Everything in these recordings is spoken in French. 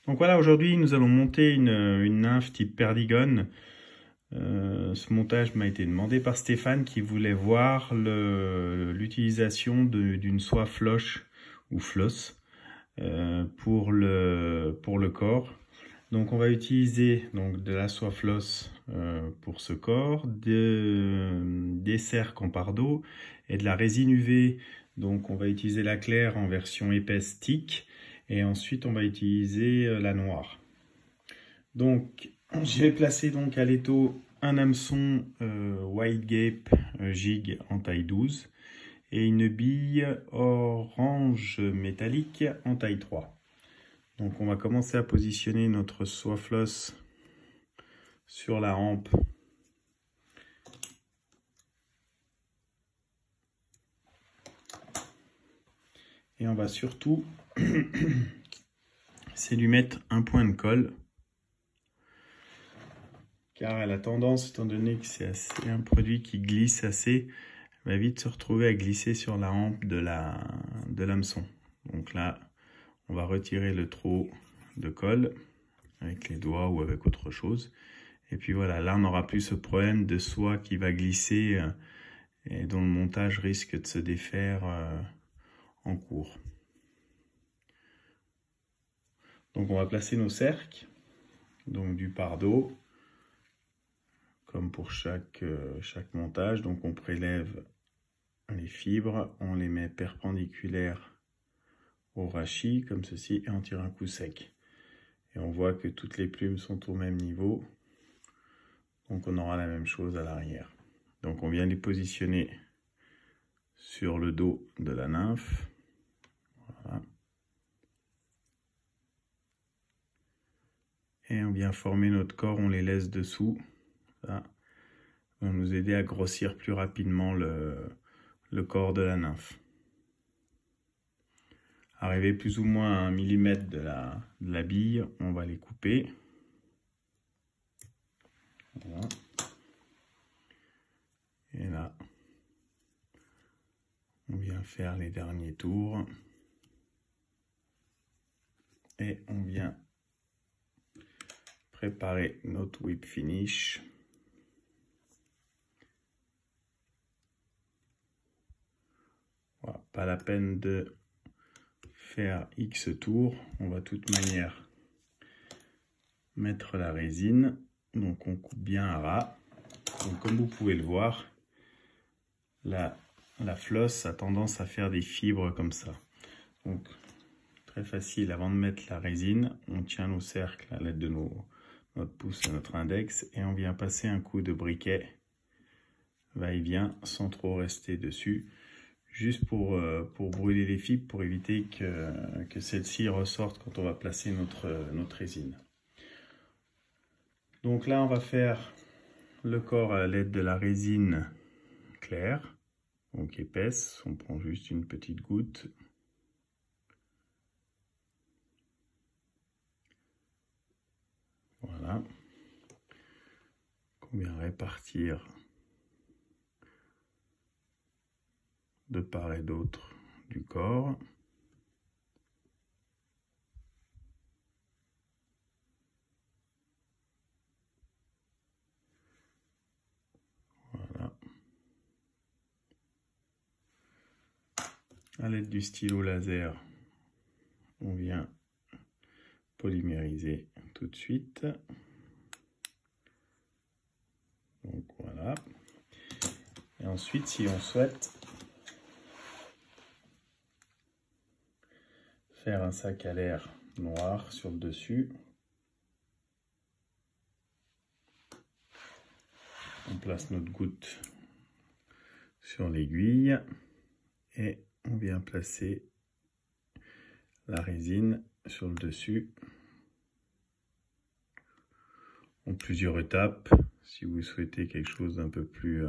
Donc voilà, aujourd'hui nous allons monter une nymphe type perdigone. Ce montage m'a été demandé par Stéphane qui voulait voir l'utilisation d'une soie floche ou floss pour le corps. Donc on va utiliser donc, de la soie floss pour ce corps, des cercles en pardo et de la résine UV. Donc on va utiliser la claire en version épaisse stick et ensuite on va utiliser la noire. Donc j'ai placé donc à l'étau un hameçon Wide Gape Jig en taille 12 et une bille orange métallique en taille 3. Donc on va commencer à positionner notre soie floss sur la rampe. Et on va surtout c'est lui mettre un point de colle. Car elle a tendance, étant donné que c'est un produit qui glisse assez, elle va vite se retrouver à glisser sur la rampe de l'hameçon. Donc là, on va retirer le trop de colle avec les doigts ou avec autre chose. Et puis voilà, là on n'aura plus ce problème de soie qui va glisser et dont le montage risque de se défaire en cours. Donc on va placer nos cercles, donc du pardo, comme pour chaque montage. Donc on prélève les fibres, on les met perpendiculaires au rachis, comme ceci, et on tire un coup sec. Et on voit que toutes les plumes sont au même niveau. Donc on aura la même chose à l'arrière. Donc on vient les positionner sur le dos de la nymphe. Voilà. Et on vient former notre corps, on les laisse dessous. Ça va nous aider à grossir plus rapidement le corps de la nymphe. Arrivé plus ou moins à 1 mm de la bille, on va les couper. Voilà. Et là, on vient faire les derniers tours. Et on vient préparer notre whip finish. Voilà, pas la peine de faire X tours. On va de toute manière mettre la résine. Donc on coupe bien à ras. Donc comme vous pouvez le voir, la floss a tendance à faire des fibres comme ça. Donc très facile, avant de mettre la résine, on tient nos cercles à l'aide de notre pouce et notre index et on vient passer un coup de briquet va-et-vient sans trop rester dessus, juste pour brûler les fibres, pour éviter que celles-ci ressortent quand on va placer notre résine. Donc là on va faire le corps à l'aide de la résine claire, donc épaisse, on prend juste une petite goutte. Voilà, qu'on vient répartir de part et d'autre du corps. Voilà. À l'aide du stylo laser, on vient polymériser tout de suite. Donc voilà. Et ensuite, si on souhaite faire un sac à l'air noir sur le dessus, on place notre goutte sur l'aiguille et on vient placer la résine sur le dessus en plusieurs étapes si vous souhaitez quelque chose d'un peu plus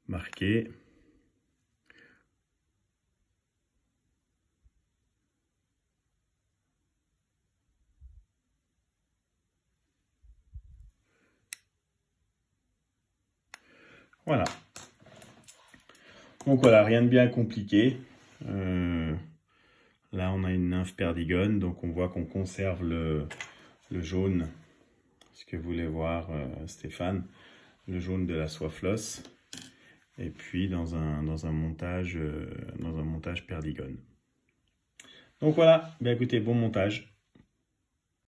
marqué. Voilà. Donc voilà, rien de bien compliqué. Là, Là, on a une nymphe perdigone, donc on voit qu'on conserve le jaune, ce que voulait voir Stéphane, le jaune de la soie floss, et puis dans un montage perdigone. Donc voilà, bien écoutez, bon montage.